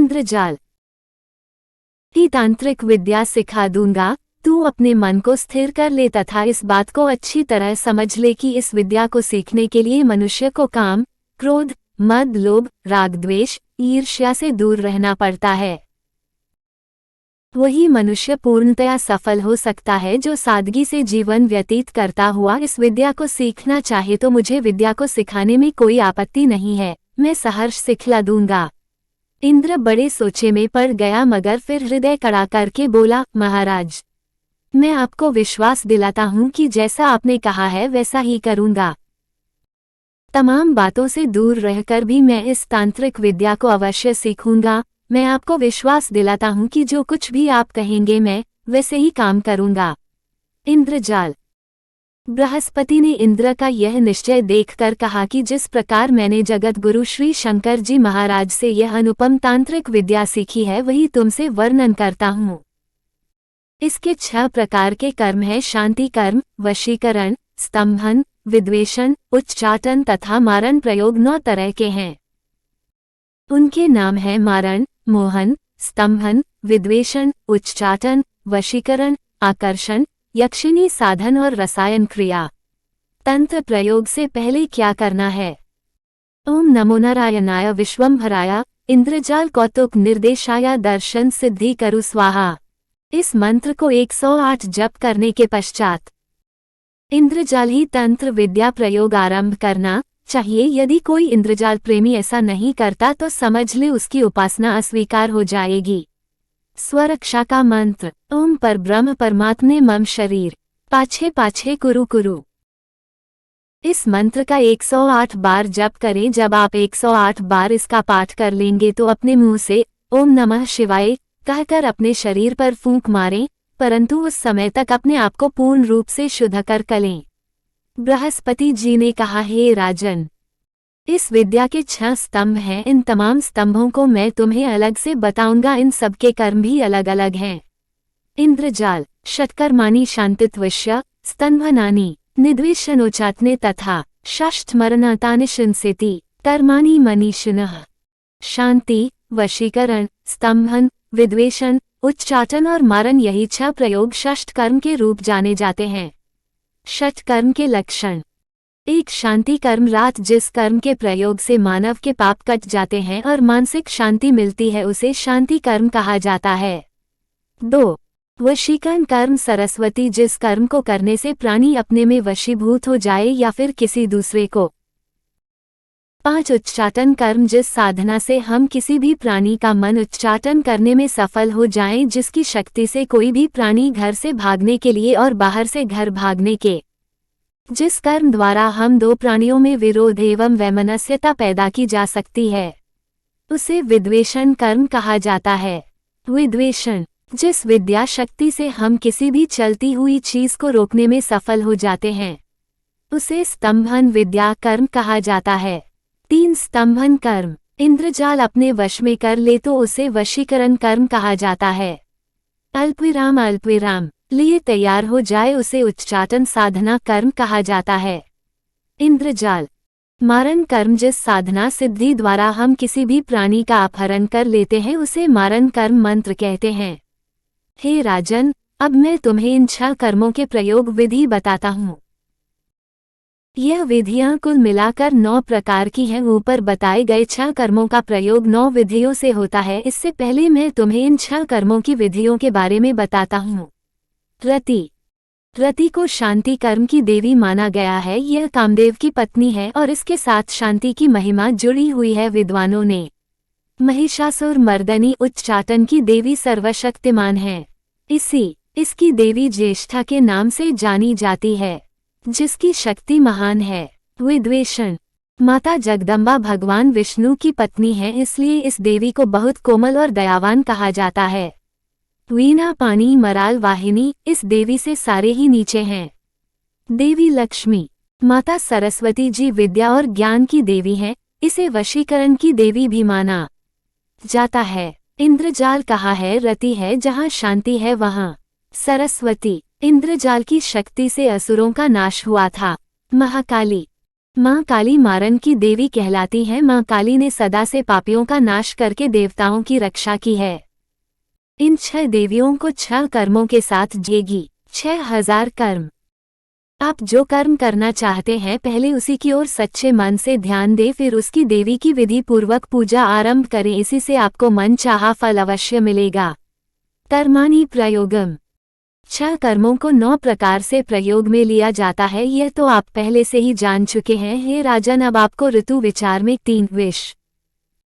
इंद्रजाल ही तांत्रिक विद्या सिखा दूंगा। तू अपने मन को स्थिर कर ले तथा इस बात को अच्छी तरह समझ ले कि इस विद्या को सीखने के लिए मनुष्य को काम, क्रोध, मद, लोभ, राग, द्वेष, ईर्ष्या से दूर रहना पड़ता है। वही मनुष्य पूर्णतया सफल हो सकता है जो सादगी से जीवन व्यतीत करता हुआ इस विद्या को सीखना चाहे। तो मुझे विद्या को सिखाने में कोई आपत्ति नहीं है, मैं सहर्ष सिखला दूंगा। इंद्र बड़े सोचे में पड़ गया मगर फिर हृदय कड़ा करके बोला, महाराज, मैं आपको विश्वास दिलाता हूँ कि जैसा आपने कहा है वैसा ही करूँगा। तमाम बातों से दूर रहकर भी मैं इस तांत्रिक विद्या को अवश्य सीखूंगा। मैं आपको विश्वास दिलाता हूँ कि जो कुछ भी आप कहेंगे मैं वैसे ही काम करूँगा। इंद्रजाल बृहस्पति ने इंद्र का यह निश्चय देखकर कहा कि जिस प्रकार मैंने जगत गुरु श्री शंकर जी महाराज से यह अनुपम तांत्रिक विद्या सीखी है वही तुमसे वर्णन करता हूँ। इसके 6 प्रकार के कर्म हैं। शांति कर्म, वशीकरण, स्तंभन, विद्वेषण, उच्चाटन तथा मारण प्रयोग 9 तरह के हैं। उनके नाम हैं मारण, मोहन, स्तंभन, विद्वेषण, उच्चाटन, वशीकरण, आकर्षण, यक्षिणी साधन और रसायन क्रिया। तंत्र प्रयोग से पहले क्या करना है? ओम नमो नारायणाय विश्वंभराय इंद्रजाल कौतुक निर्देशाय दर्शन सिद्धि करु स्वाहा। इस मंत्र को 108 जप करने के पश्चात इंद्रजाल ही तंत्र विद्या प्रयोग आरंभ करना चाहिए। यदि कोई इंद्रजाल प्रेमी ऐसा नहीं करता तो समझ ले उसकी उपासना अस्वीकार हो जाएगी। स्वरक्षा का मंत्र ओम पर ब्रह्म परमात्मे मम शरीर पाछे पाछे कुरु कुरु। इस मंत्र का 108 बार जप करें। जब आप 108 बार इसका पाठ कर लेंगे तो अपने मुंह से ओम नमः शिवाय कहकर अपने शरीर पर फूंक मारें, परंतु उस समय तक अपने आप को पूर्ण रूप से शुद्ध कर लें। बृहस्पति जी ने कहा, हे राजन, इस विद्या के 6 स्तंभ हैं। इन तमाम स्तंभों को मैं तुम्हें अलग से बताऊंगा। इन सब के कर्म भी अलग अलग हैं। इंद्रजाल षट्कर्माणि शांतित्वस्य स्तंभनानि निद्वेषणोचाटने तथा षष्ठमरणातानि शिंसेति कर्माणि मनीषिणः। शांति, वशीकरण, स्तंभन, विद्वेषण, उच्चाटन और मारण यही 6 प्रयोग षष्ठ कर्म के रूप जाने जाते हैं। षठ कर्म के लक्षण। 1. शांति कर्म रात जिस कर्म के प्रयोग से मानव के पाप कट जाते हैं और मानसिक शांति मिलती है उसे शांति कर्म कहा जाता है। 2. वशीकरण कर्म सरस्वती जिस कर्म को करने से प्राणी अपने में वशीभूत हो जाए या फिर किसी दूसरे को। 5. उच्चाटन कर्म जिस साधना से हम किसी भी प्राणी का मन उच्चाटन करने में सफल हो जाएं, जिसकी शक्ति से कोई भी प्राणी घर से भागने के लिए और बाहर से घर भागने के। जिस कर्म द्वारा हम 2 प्राणियों में विरोध एवं वैमनस्यता पैदा की जा सकती है उसे विद्वेषण कर्म कहा जाता है। विद्वेषण जिस विद्या शक्ति से हम किसी भी चलती हुई चीज को रोकने में सफल हो जाते हैं उसे स्तंभन विद्या कर्म कहा जाता है। 3. स्तंभन कर्म इंद्रजाल अपने वश में कर ले तो उसे वशीकरण कर्म कहा जाता है। अल्पविराम लिए तैयार हो जाए उसे उच्चाटन साधना कर्म कहा जाता है। इंद्रजाल मारण कर्म जिस साधना सिद्धि द्वारा हम किसी भी प्राणी का अपहरण कर लेते हैं उसे मारण कर्म मंत्र कहते हैं। हे राजन, अब मैं तुम्हें इन 6 कर्मों के प्रयोग विधि बताता हूँ। यह विधियां कुल मिलाकर 9 प्रकार की हैं। ऊपर बताए गए 6 कर्मों का प्रयोग 9 विधियों से होता है। इससे पहले मैं तुम्हें इन 6 कर्मों की विधियों के बारे में बताता हूँ। रति को शांति कर्म की देवी माना गया है। यह कामदेव की पत्नी है और इसके साथ शांति की महिमा जुड़ी हुई है। विद्वानों ने महिषासुर मर्दनी उच्चाटन की देवी सर्वशक्तिमान है। इसकी देवी ज्येष्ठा के नाम से जानी जाती है, जिसकी शक्ति महान है। विद्वेषण माता जगदम्बा भगवान विष्णु की पत्नी है, इसलिए इस देवी को बहुत कोमल और दयावान कहा जाता है। वीणा पानी मराल वाहिनी इस देवी से सारे ही नीचे हैं। देवी लक्ष्मी माता सरस्वती जी विद्या और ज्ञान की देवी हैं। इसे वशीकरण की देवी भी माना जाता है। इंद्रजाल कहा है रति है, जहाँ शांति है वहाँ सरस्वती। इंद्रजाल की शक्ति से असुरों का नाश हुआ था। महाकाली माँ काली मारन की देवी कहलाती हैं। माँ काली ने सदा से पापियों का नाश करके देवताओं की रक्षा की है। इन 6 देवियों को 6 कर्मों के साथ जेगी 6000 कर्म। आप जो कर्म करना चाहते हैं पहले उसी की ओर सच्चे मन से ध्यान दें, फिर उसकी देवी की विधि पूर्वक पूजा आरंभ करें। इसी से आपको मन चाहा फल अवश्य मिलेगा। कर्माणि प्रयोगम। 6 कर्मों को 9 प्रकार से प्रयोग में लिया जाता है, यह तो आप पहले से ही जान चुके हैं। हे राजन, अब आपको ऋतु विचार में 3 विष